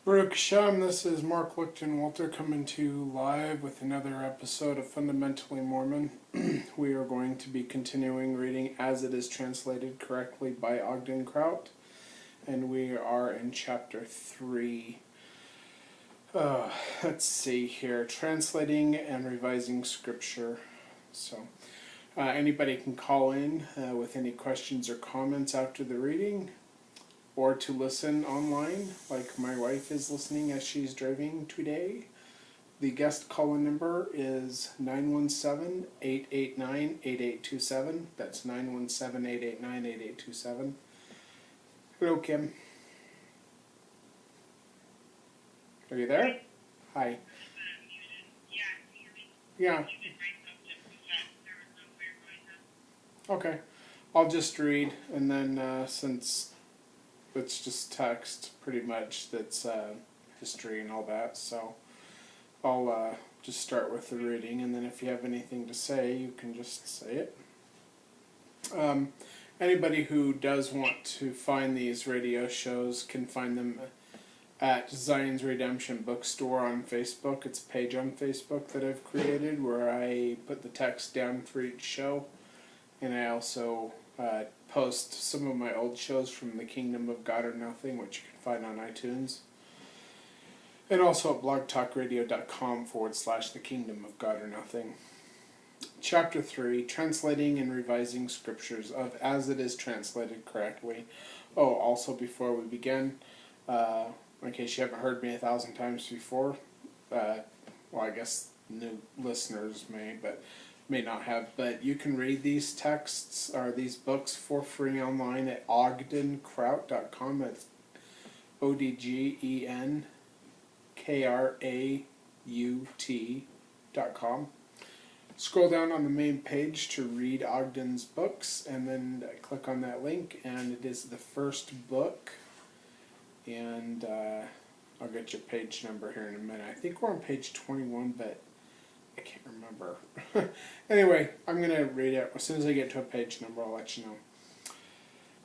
Baruch Hashem, this is Mark Lichten Walter coming to you live with another episode of Fundamentally Mormon. We are going to be continuing reading As It Is Translated Correctly by Ogden Kraut, and we are in chapter 3. Let's see here, translating and revising scripture. So, anybody can call in with any questions or comments after the reading, or to listen online, like my wife is listening as she's driving today. The guest call-in number is 917-889-8827. That's 917-889-8827. Hello, Kim. Are you there? Hi. Yeah. Okay. I'll just read, and then since it's just text, pretty much, that's history and all that, so I'll just start with the reading, and then if you have anything to say, you can just say it. Anybody who does want to find these radio shows can find them at Zion's Redemption Bookstore on Facebook. It's a page on Facebook that I've created where I put the text down for each show, and I also post some of my old shows from the Kingdom of God or Nothing, which you can find on iTunes, and also at blogtalkradio.com/the Kingdom of God or Nothing. Chapter 3, Translating and Revising Scriptures of As It Is Translated Correctly. Oh, also before we begin, in case you haven't heard me 1,000 times before, well, I guess new listeners may not have, but you can read these texts or these books for free online at ogdenkraut.com. That's ODGENKRAUT.com. Scroll down on the main page to read Ogden's books, and then click on that link, and it is the first book, and I'll get your page number here in a minute. I think we're on page 21, but I can't remember. Anyway, I'm going to read it. As soon as I get to a page number, I'll let you know.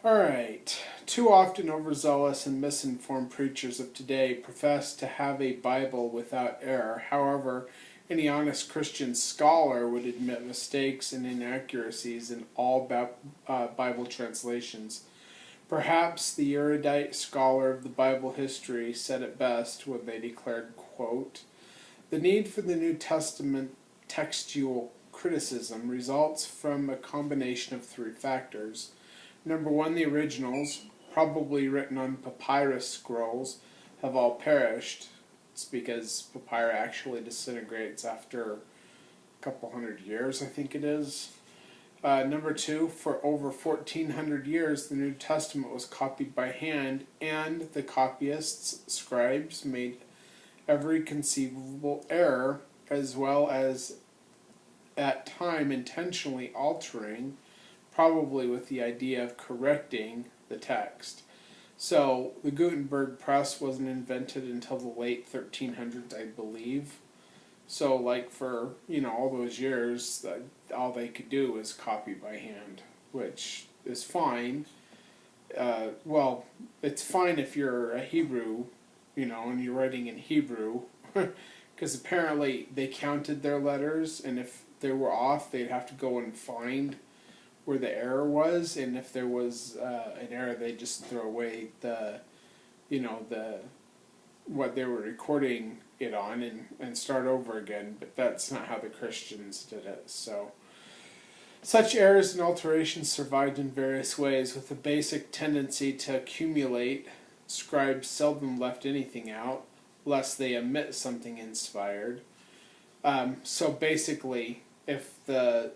Alright. Too often overzealous and misinformed preachers of today profess to have a Bible without error. However, any honest Christian scholar would admit mistakes and inaccuracies in all Bible translations. Perhaps the erudite scholar of the Bible history said it best when they declared, quote, "The need for the New Testament textual criticism results from a combination of three factors. Number one, the originals, probably written on papyrus scrolls, have all perished." It's because papyrus actually disintegrates after a couple hundred years, I think it is. Number two, for over 1,400 years, the New Testament was copied by hand, and the copyists, scribes, made every conceivable error, as well as at time intentionally altering, probably with the idea of correcting the text. So the Gutenberg press wasn't invented until the late 1300s, I believe. So like for, all those years, all they could do was copy by hand, which is fine. Well, it's fine if you're a Hebrew, and you're writing in Hebrew, because apparently they counted their letters, and if they were off, they'd have to go and find where the error was, and if there was an error, they'd just throw away what they were recording it on and start over again, but that's not how the Christians did it. So such errors and alterations survived in various ways, with a basic tendency to accumulate. Scribes seldom left anything out, lest they omit something inspired. So basically, if a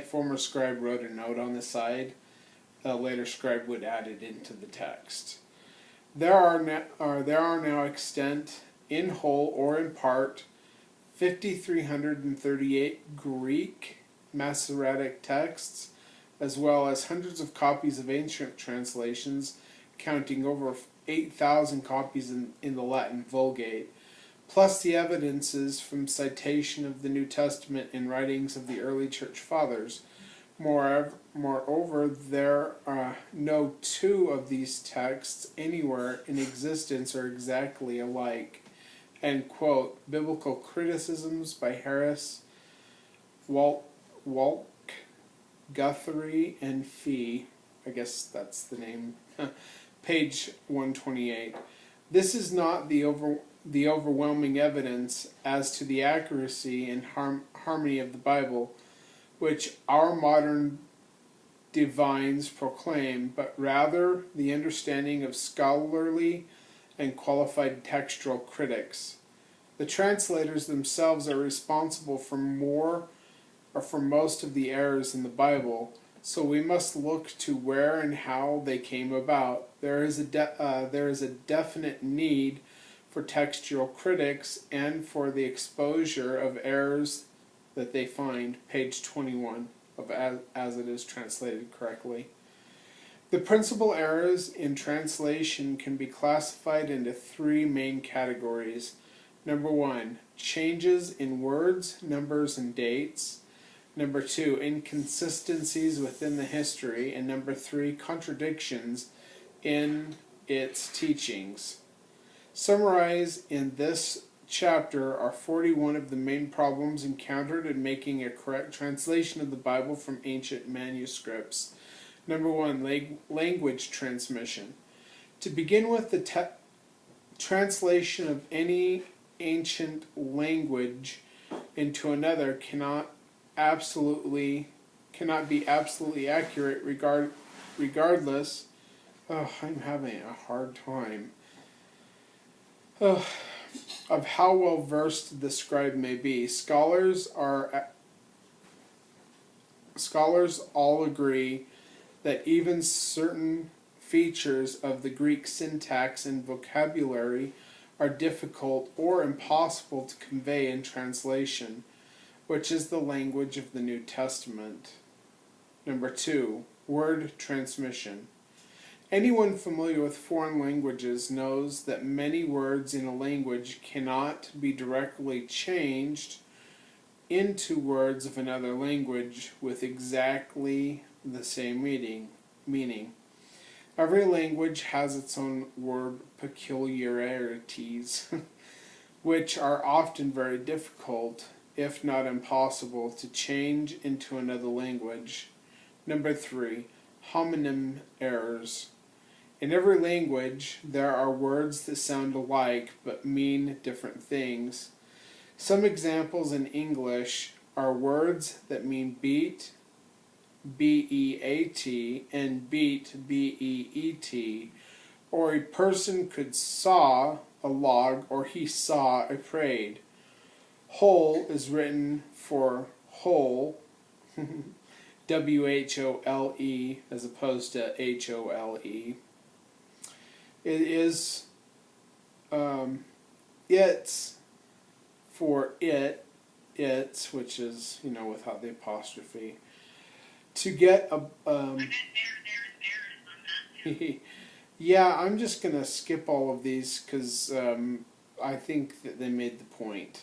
former scribe wrote a note on the side, a later scribe would add it into the text. There are now extant, in whole or in part, 5,338 Greek Masoretic texts, as well as hundreds of copies of ancient translations, counting over 8,000 copies in the Latin Vulgate, plus the evidences from citation of the New Testament in writings of the early church fathers. Moreover, there are no two of these texts anywhere in existence are exactly alike. End quote. Biblical Criticisms by Harris, Walk, Guthrie, and Fee. I guess that's the name. Page 128. This is not the overwhelming evidence as to the accuracy and harmony of the Bible, which our modern divines proclaim, but rather the understanding of scholarly and qualified textual critics. The translators themselves are responsible for most of the errors in the Bible, so we must look to where and how they came about. There is a definite need for textual critics and for the exposure of errors that they find. Page 21 of as it is translated correctly. The principal errors in translation can be classified into three main categories. Number 1, changes in words, numbers, and dates. Number 2, inconsistencies within the history. And number 3, contradictions in its teachings. Summarized in this chapter are 41 of the main problems encountered in making a correct translation of the Bible from ancient manuscripts. Number 1, language transmission. To begin with, the translation of any ancient language into another cannot be absolutely accurate regardless. I'm having a hard time. Of how well versed the scribe may be. Scholars all agree that even certain features of the Greek syntax and vocabulary are difficult or impossible to convey in translation, which is the language of the New Testament. Number 2, word transmission. Anyone familiar with foreign languages knows that many words in a language cannot be directly changed into words of another language with exactly the same meaning. Every language has its own word peculiarities, which are often very difficult, if not impossible, to change into another language. Number 3, homonym errors. In every language, there are words that sound alike but mean different things. Some examples in English are words that mean beat, B-E-A-T, and beat, B-E-E-T, or a person could saw a log, or he saw a parade. Whole is written for whole, W-H-O-L-E, as opposed to H-O-L-E. It is it's for it's, which is, without the apostrophe. To get a yeah, I'm just going to skip all of these because I think that they made the point.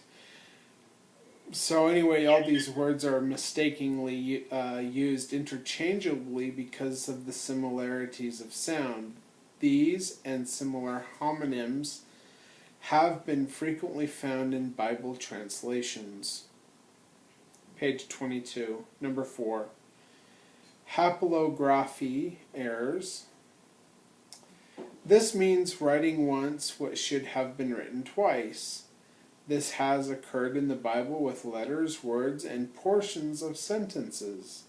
So anyway, all these words are mistakenly used interchangeably because of the similarities of sound. These and similar homonyms have been frequently found in Bible translations. Page 22. Number 4. Haplography errors. This means writing once what should have been written twice. This has occurred in the Bible with letters, words, and portions of sentences.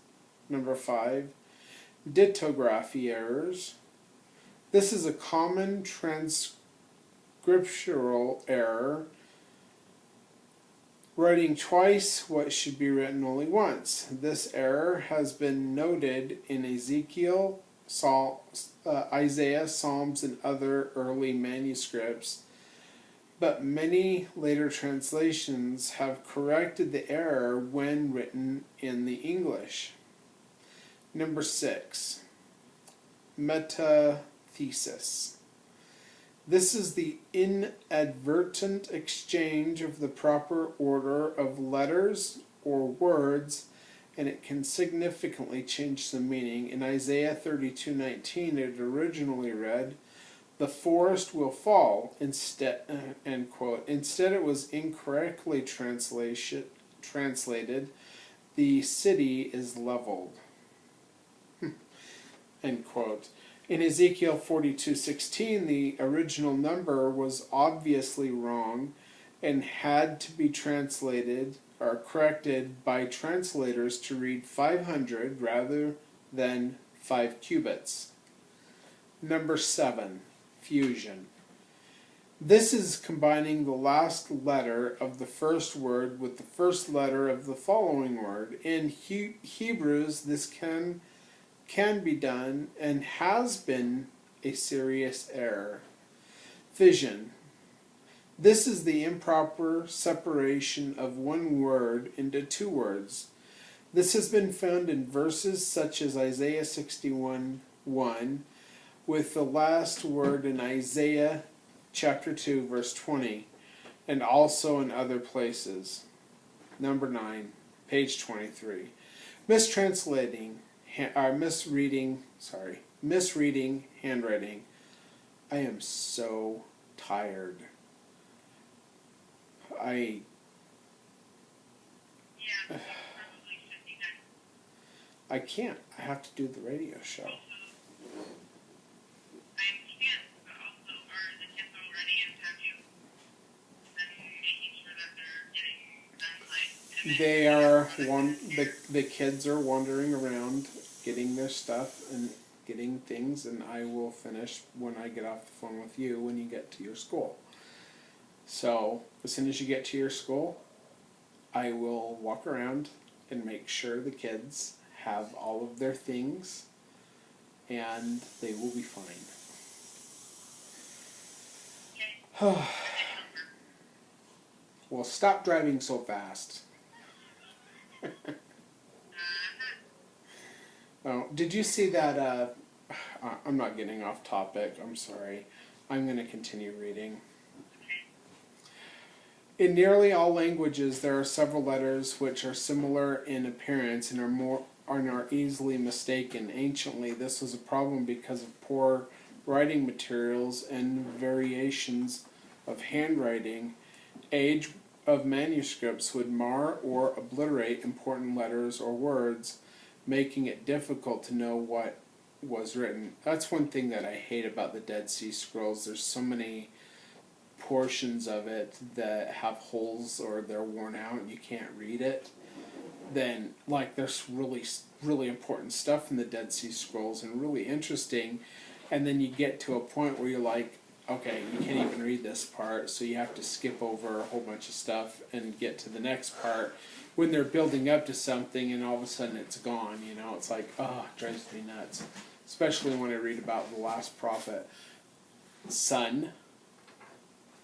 Number 5. Dittography errors. This is a common transcriptural error, writing twice what should be written only once. This error has been noted in Ezekiel, Isaiah, Psalms, and other early manuscripts, but many later translations have corrected the error when written in the English. Number 6. Metathesis. This is the inadvertent exchange of the proper order of letters or words and it can significantly change the meaning. In Isaiah 32:19, it originally read, "The forest will fall," instead, end quote. Instead, it was incorrectly translated, "The city is leveled," end quote. In Ezekiel 42:16, the original number was obviously wrong and had to be translated or corrected by translators to read 500 rather than 5 cubits. Number 7, fusion. This is combining the last letter of the first word with the first letter of the following word. In Hebrews, this can be done and has been a serious error. Fission. This is the improper separation of one word into 2 words. This has been found in verses such as Isaiah 61:1, with the last word in Isaiah chapter 2, verse 20, and also in other places. Number 9, page 23. Misreading handwriting. I am so tired. I can't. I have to do the radio show. They are the kids are wandering around getting their stuff and getting things, and I will finish when I get off the phone with you when you get to your school. So as soon as you get to your school, I will walk around and make sure the kids have all of their things, and they will be fine. Okay. Well, stop driving so fast. Oh, did you see that? I'm not getting off topic. I'm sorry. I'm going to continue reading. In nearly all languages, there are several letters which are similar in appearance and are easily mistaken. Anciently, this was a problem because of poor writing materials and variations of handwriting. Age of manuscripts would mar or obliterate important letters or words, making it difficult to know what was written. That's one thing that I hate about the Dead Sea Scrolls. There's so many portions of it that have holes or they're worn out and you can't read it. Then, like, there's really important stuff in the Dead Sea Scrolls and really interesting, and then you get to a point where you're like, okay, you can't even read this part, so you have to skip over a whole bunch of stuff and get to the next part when they're building up to something and all of a sudden it's gone, you know. It's like, oh, it drives me nuts. Especially when I read about the last prophet. Son,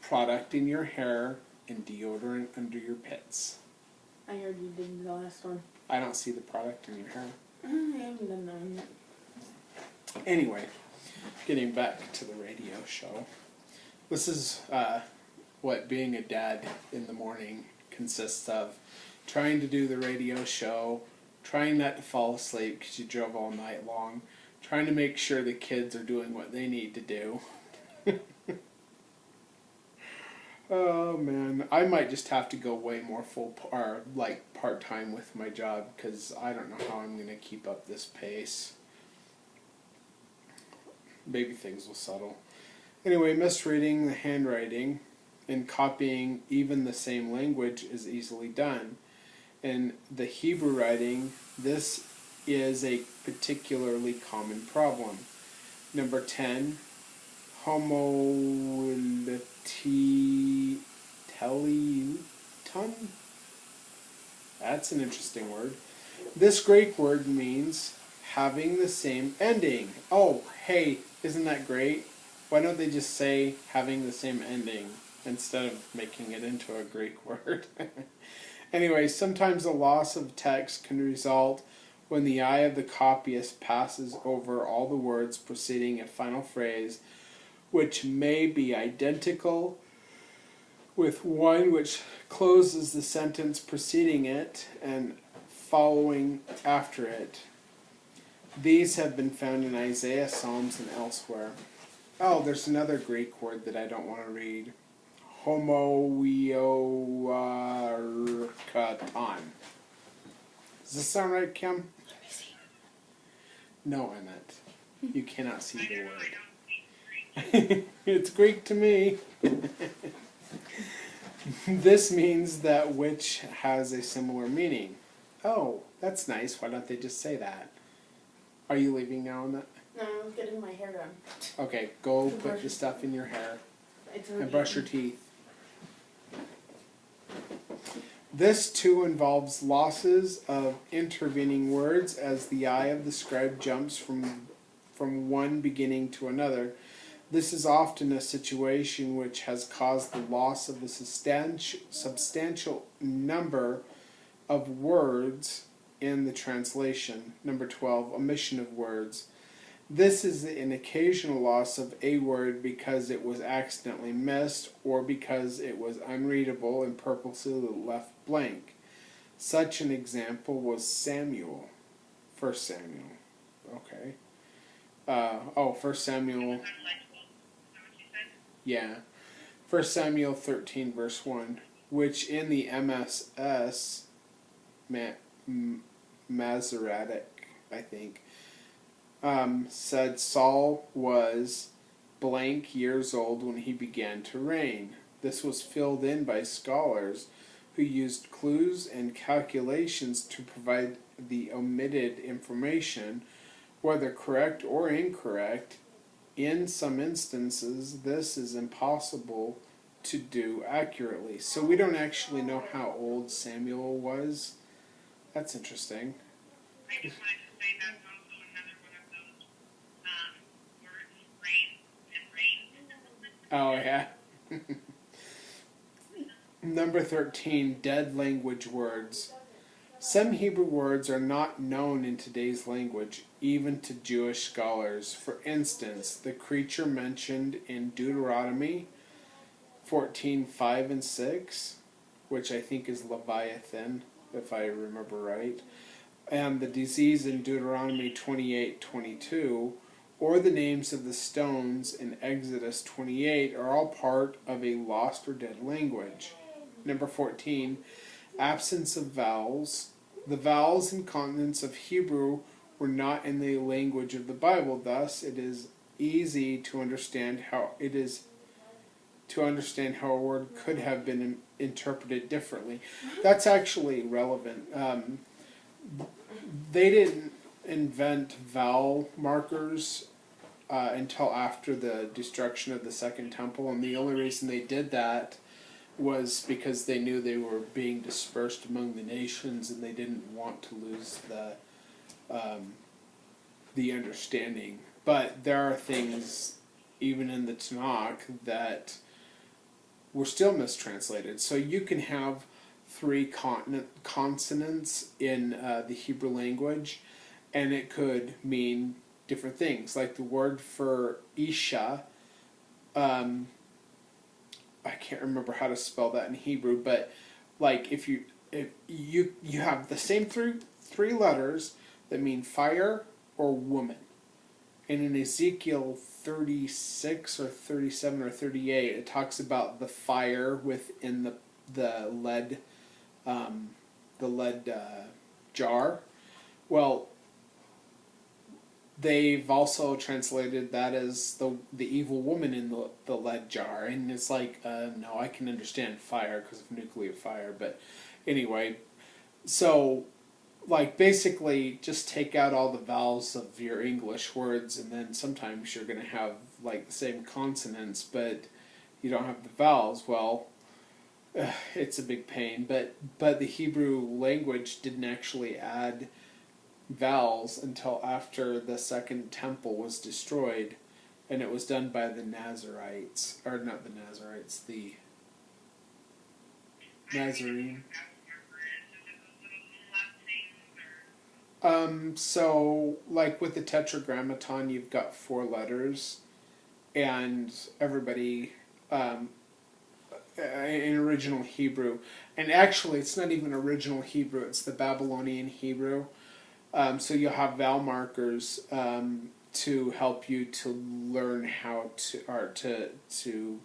product in your hair, and deodorant under your pits. I heard you did the last one. I don't see the product in your hair. I haven't done that one yet. Anyway, getting back to the radio show. This is what being a dad in the morning consists of. Trying to do the radio show, trying not to fall asleep because you drove all night long, trying to make sure the kids are doing what they need to do. Oh man, I might just have to go way more part-time with my job because I don't know how I'm going to keep up this pace. Maybe things will settle. Anyway, misreading the handwriting and copying even the same language is easily done. In the Hebrew writing, this is a particularly common problem. Number 10, homolyteliton. That's an interesting word. This Greek word means having the same ending. Oh, hey, isn't that great? Why don't they just say having the same ending instead of making it into a Greek word? Anyway, sometimes the loss of text can result when the eye of the copyist passes over all the words preceding a final phrase, which may be identical with one which closes the sentence preceding it and following after it. These have been found in Isaiah, Psalms, and elsewhere. Oh, there's another Greek word that I don't want to read. Homoiokatan. Does this sound right, Kim? Let me see. No, Emmett. You cannot see the word. It's Greek to me. This means that which has a similar meaning. Oh, that's nice. Why don't they just say that? Are you leaving now, Emmett? No, I was getting my hair done. Okay, go put the stuff in your hair and brush your teeth. This too involves losses of intervening words as the eye of the scribe jumps from one beginning to another. This is often a situation which has caused the loss of a substantial number of words in the translation. Number 12, omission of words. This is an occasional loss of a word because it was accidentally missed or because it was unreadable and purposely left blank. Such an example was Samuel. 1 Samuel. Okay. 1 Samuel. Yeah. 1 Samuel 13 verse 1, which in the MSS, Masoretic, I think, said Saul was blank years old when he began to reign. This was filled in by scholars who used clues and calculations to provide the omitted information, whether correct or incorrect. In some instances, this is impossible to do accurately. So we don't actually know how old Samuel was. That's interesting. I just wanted to say that's also another one of those words, rain and rain. Oh, yeah. Number 13, dead language words. Some Hebrew words are not known in today's language, even to Jewish scholars. For instance, the creature mentioned in Deuteronomy 14:5 and 6, which I think is Leviathan, if I remember right, and the disease in Deuteronomy 28:22, or the names of the stones in Exodus 28 are all part of a lost or dead language. Number 14, absence of vowels. The vowels and consonants of Hebrew were not in the language of the Bible. Thus, it is easy to understand how a word could have been interpreted differently. That's actually relevant. They didn't invent vowel markers until after the destruction of the Second Temple, and the only reason they did that was because they knew they were being dispersed among the nations, and they didn't want to lose the understanding. But there are things, even in the Tanakh, that were still mistranslated. So you can have three consonants in the Hebrew language, and it could mean different things. Like the word for Isha, I can't remember how to spell that in Hebrew, but like if you have the same three letters that mean fire or woman. And in Ezekiel 36 or 37 or 38, it talks about the fire within the lead jar. Well, they've also translated that as the evil woman in the lead jar, and it's like, no, I can understand fire because of nuclear fire, but anyway, so like basically just take out all the vowels of your English words, and then sometimes you're going to have like the same consonants, but you don't have the vowels. Well, it's a big pain, but the Hebrew language didn't actually add vowels until after the Second Temple was destroyed, and it was done by the Nazarites, or not the Nazarites, the Nazarene. So like with the Tetragrammaton, you've got 4 letters, and everybody, in original Hebrew. And actually, it's not even original Hebrew, it's the Babylonian Hebrew. So you'll have vowel markers to help you to learn how to, or to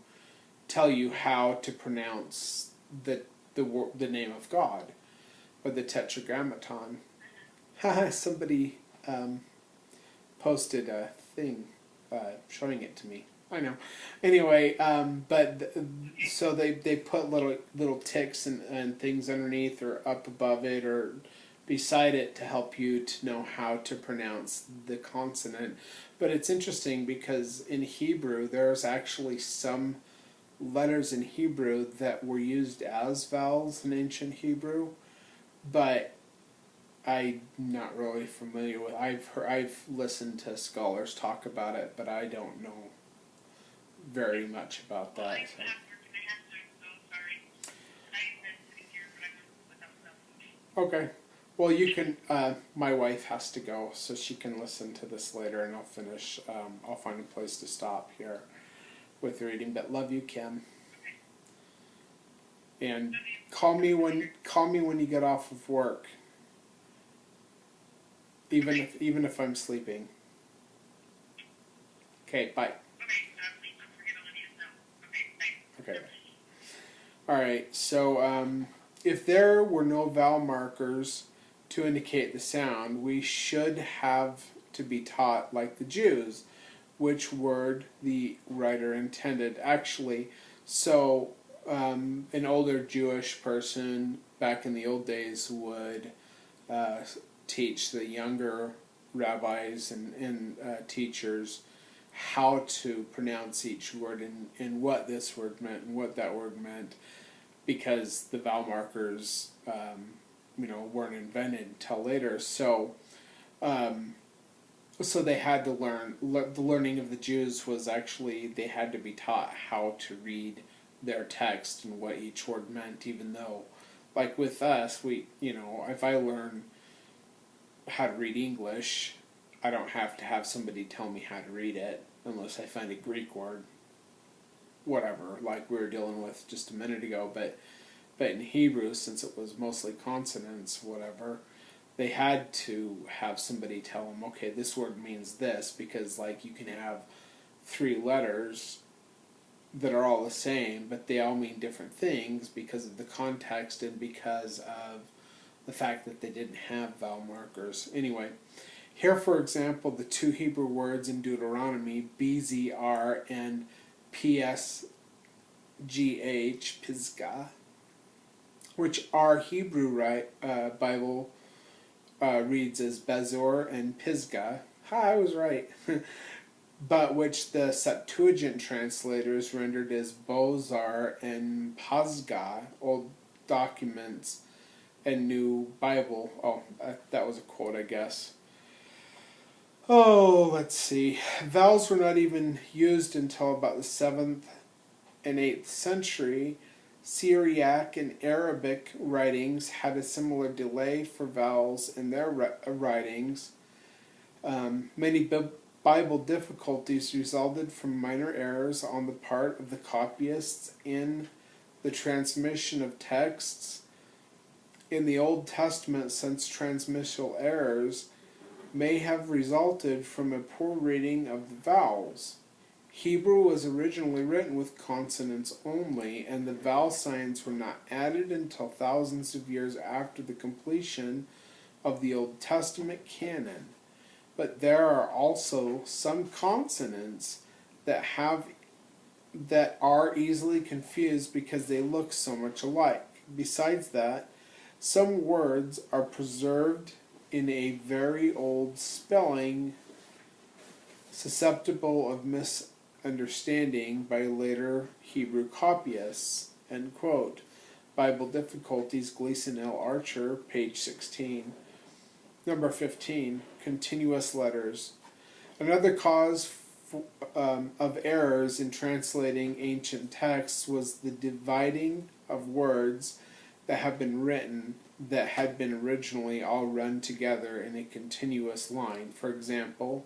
tell you how to pronounce the name of God, or the Tetragrammaton. Somebody posted a thing showing it to me. I know. Anyway, so they put little ticks and things underneath or up above it or beside it to help you to know how to pronounce the consonant. But it's interesting because in Hebrew there's actually some letters in Hebrew that were used as vowels in ancient Hebrew, but I'm not really familiar with. I've listened to scholars talk about it, but I don't know very much about Well, that. I have work and I have time, so sorry. I've been sitting here, but I'm without cell phone. Okay. Well, you can. My wife has to go, so she can listen to this later, and I'll finish. I'll find a place to stop here with reading. But love you, Kim. And call me when you get off of work. Even if I'm sleeping. Okay. Bye. Okay, please don't forget Olivia's note. Okay, bye. Okay. All right. So if there were no vowel markers to indicate the sound, we should have to be taught like the Jews, which word the writer intended. Actually, so an older Jewish person back in the old days would teach the younger rabbis and teachers how to pronounce each word and what this word meant and what that word meant, because the vowel markers weren't invented until later. So they had to learn. The learning of the Jews was actually they had to be taught how to read their text and what each word meant, even though, like with us, if I learn how to read English, I don't have to have somebody tell me how to read it unless I find a Greek word, whatever, like we were dealing with just a minute ago. But in Hebrew, since it was mostly consonants, whatever, they had to have somebody tell them, okay, this word means this, because like you can have 3 letters that are all the same, but they all mean different things because of the context and because of the fact that they didn't have vowel markers. Anyway, here, for example, the 2 Hebrew words in Deuteronomy, BZR and PSGH, Pisgah, which our Hebrew Bible reads as Bezor and Pisgah. I was right. But which the Septuagint translators rendered as Bozar and Pasgah, Old Documents and New Bible. Oh, that was a quote, I guess. Oh, let's see. Vowels were not even used until about the 7th and 8th century. Syriac and Arabic writings had a similar delay for vowels in their writings. Many Bible difficulties resulted from minor errors on the part of the copyists in the transmission of texts. In the Old Testament, since transmissional errors may have resulted from a poor reading of the vowels. Hebrew was originally written with consonants only, and the vowel signs were not added until thousands of years after the completion of the Old Testament canon. But there are also some consonants that are easily confused because they look so much alike. Besides that, some words are preserved in a very old spelling, susceptible of misunderstanding by later Hebrew copyists. End quote. Bible Difficulties, Gleason L. Archer, page 16. Number 15, continuous letters. Another cause of errors in translating ancient texts was the dividing of words that have been written that had been originally all run together in a continuous line. For example,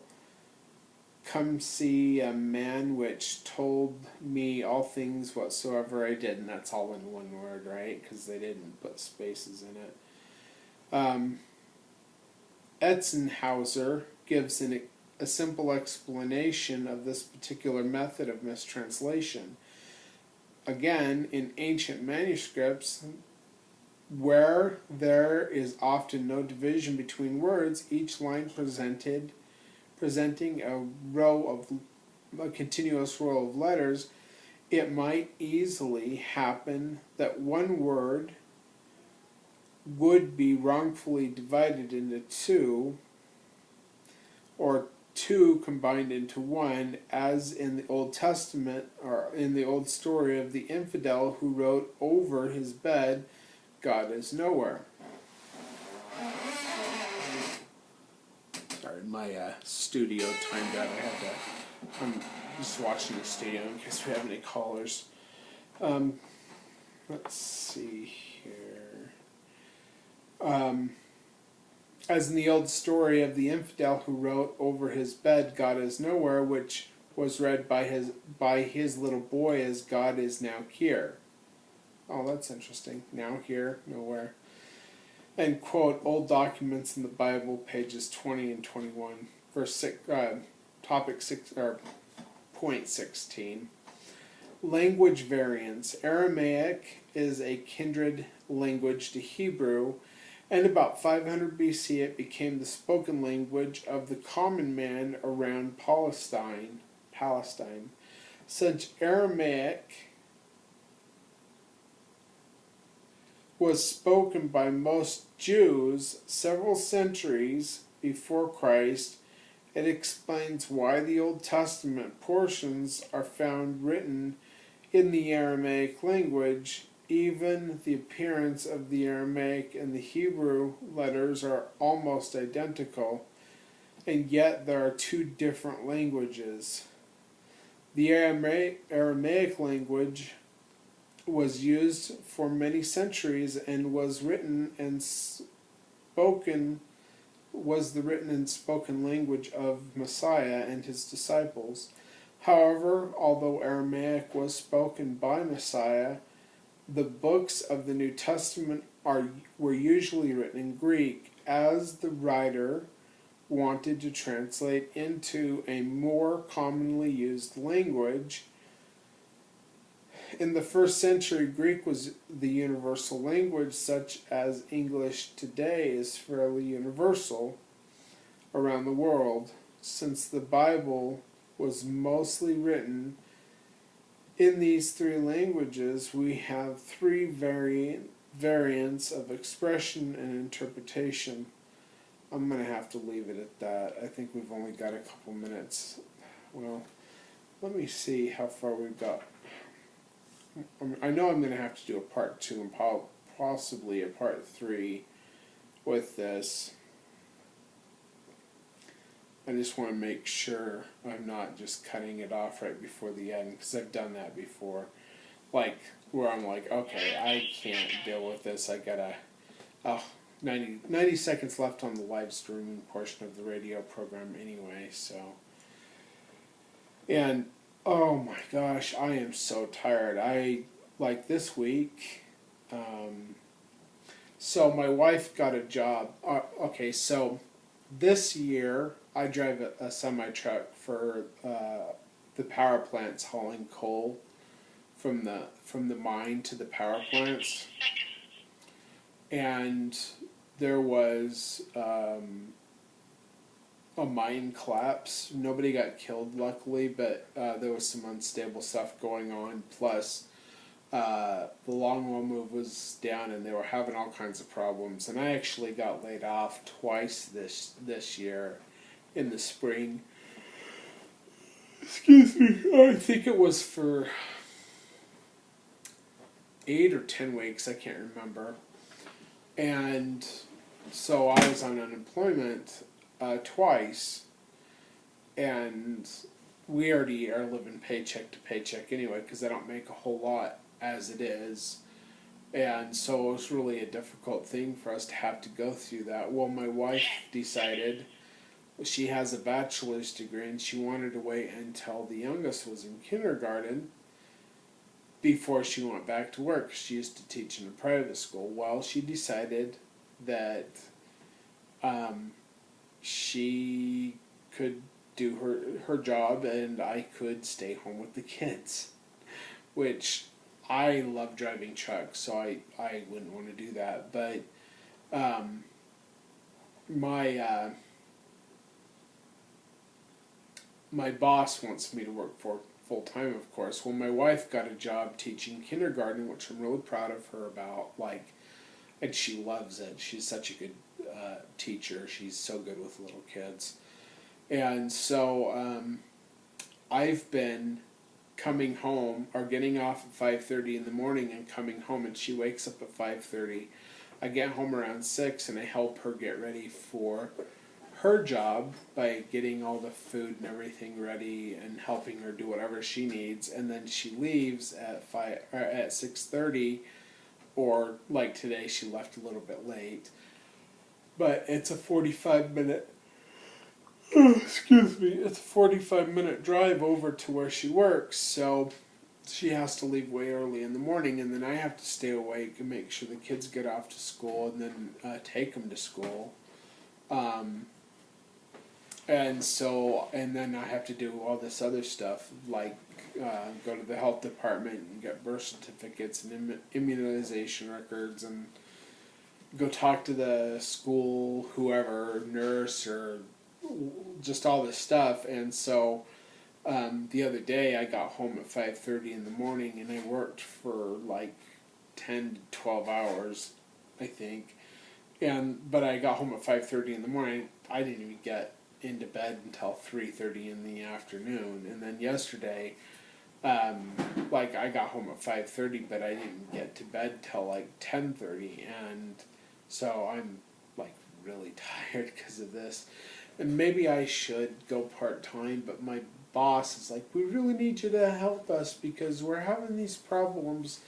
come see a man which told me all things whatsoever I did, and that's all in one word, right? Because they didn't put spaces in it. Etzenhauser gives a simple explanation of this particular method of mistranslation. Again, in ancient manuscripts, where there is often no division between words, each line presenting a continuous row of letters, it might easily happen that one word would be wrongfully divided into two, or two combined into one, as in the Old Testament, or in the old story of the infidel who wrote over his bed, "God is nowhere." Sorry, my studio timed out. I'm just watching the studio in case we have any callers. Let's see here. As in the old story of the infidel who wrote over his bed, "God is nowhere," which was read by his little boy as "God is now here." Oh, that's interesting. Now here, nowhere. And quote old documents in the Bible, pages 20 and 21, topic 6 or point 16. Language variants. Aramaic is a kindred language to Hebrew, and about 500 BC it became the spoken language of the common man around Palestine. Since Aramaic was spoken by most Jews several centuries before Christ, it explains why the Old Testament portions are found written in the Aramaic language. Even the appearance of the Aramaic and the Hebrew letters are almost identical, and yet there are two different languages. The Aramaic language was used for many centuries and was the written and spoken language of Messiah and his disciples. However, although Aramaic was spoken by Messiah, the books of the New Testament were usually written in Greek, as the writer wanted to translate into a more commonly used language. In the first century, Greek was the universal language, such as English today is fairly universal around the world. Since the Bible was mostly written in these three languages, we have three variants of expression and interpretation. I'm going to have to leave it at that. I think we've only got a couple minutes. Well, let me see how far we've got. I know I'm going to have to do a part 2 and possibly a part 3 with this. I just want to make sure I'm not just cutting it off right before the end, because I've done that before. Like, where I'm like, okay, I can't deal with this. I gotta... 90 seconds left on the live streaming portion of the radio program anyway, so... And... oh my gosh, I am so tired. This week, so my wife got a job. Okay, so this year I drive a semi-truck for the power plants hauling coal from the mine to the power plants. And there was a mine collapse. Nobody got killed, luckily, but there was some unstable stuff going on. Plus, the longwall move was down, and they were having all kinds of problems. And I actually got laid off twice this year in the spring. Excuse me. I think it was for 8 or 10 weeks. I can't remember. And so I was on unemployment twice, and we already are living paycheck to paycheck anyway, because I don't make a whole lot as it is, and so it was really a difficult thing for us to have to go through that. Well, my wife decided she has a bachelor's degree, and she wanted to wait until the youngest was in kindergarten before she went back to work. She used to teach in a private school. Well, she decided that she could do her job and I could stay home with the kids, which I love driving trucks, so I wouldn't want to do that. But my my boss wants me to work for full time, of course. Well, my wife got a job teaching kindergarten, which I'm really proud of her about. And she loves it. She's such a good teacher. She's so good with little kids. And so I've been coming home, or getting off at 5:30 in the morning and coming home, and she wakes up at 5:30. I get home around 6 and I help her get ready for her job by getting all the food and everything ready and helping her do whatever she needs, and then she leaves at 6:30, or like today she left a little bit late. But it's a 45-minute excuse me, it's a 45-minute drive over to where she works, so she has to leave way early in the morning, and then I have to stay awake and make sure the kids get off to school and then take them to school. And then I have to do all this other stuff, like go to the health department and get birth certificates and immunization records, and go talk to the school, whoever, nurse, or just all this stuff. And so the other day I got home at 5:30 in the morning, and I worked for like 10 to 12 hours, I think. But I got home at 5:30 in the morning. I didn't even get into bed until 3:30 in the afternoon. And then yesterday, I got home at 5:30, but I didn't get to bed till like 10:30, and so I'm like really tired because of this. And maybe I should go part-time, but my boss is like, we really need you to help us because we're having these problems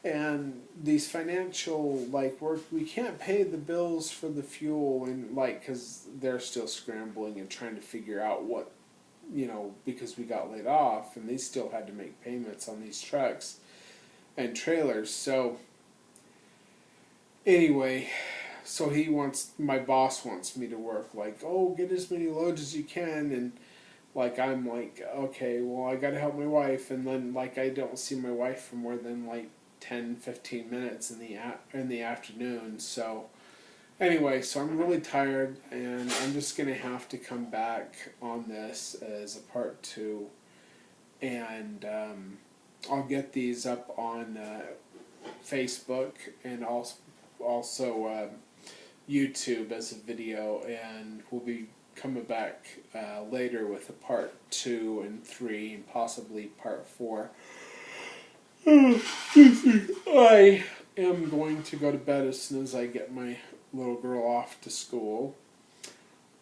and these financial, we can't pay the bills for the fuel, and because they're still scrambling and trying to figure out what, because we got laid off and they still had to make payments on these trucks and trailers. So anyway, so my boss wants me to work get as many loads as you can, and I'm like, okay, well, I gotta help my wife, and then I don't see my wife for more than 10-15 minutes in the afternoon. So anyway, so I'm really tired, and I'm just gonna have to come back on this as a part 2, and I'll get these up on Facebook and also YouTube as a video, and we'll be coming back later with a part 2 and 3 and possibly part 4. I am going to go to bed as soon as I get my little girl off to school,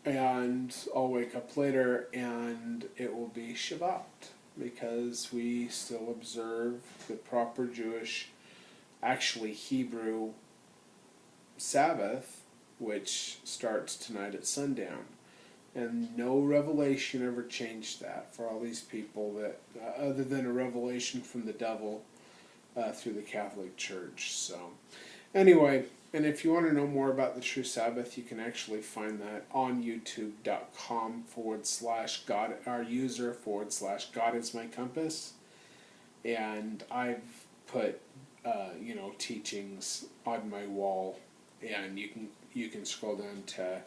and I'll wake up later and it will be Shabbat, because we still observe the proper Jewish, actually Hebrew Sabbath, which starts tonight at sundown. And no revelation ever changed that for all these people, that other than a revelation from the devil through the Catholic Church. So anyway, and if you want to know more about the true Sabbath, you can actually find that on youtube.com/God, our user /God is my compass. And I've put teachings on my wall, and you can scroll down to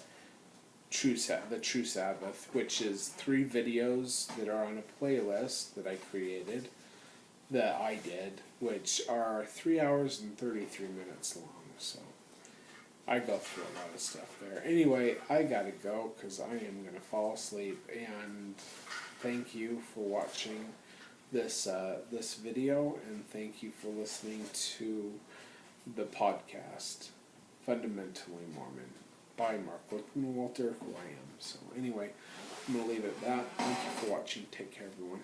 the True Sabbath, which is 3 videos that are on a playlist that I created, that I did, which are 3 hours and 33 minutes long. So I go through a lot of stuff there. Anyway, I gotta go because I am gonna fall asleep. And thank you for watching this video, and thank you for listening to the podcast Fundamentally Mormon by Mark Wickman Walter, who I am. So anyway, I'm going to leave it at that. Thank you for watching. Take care, everyone.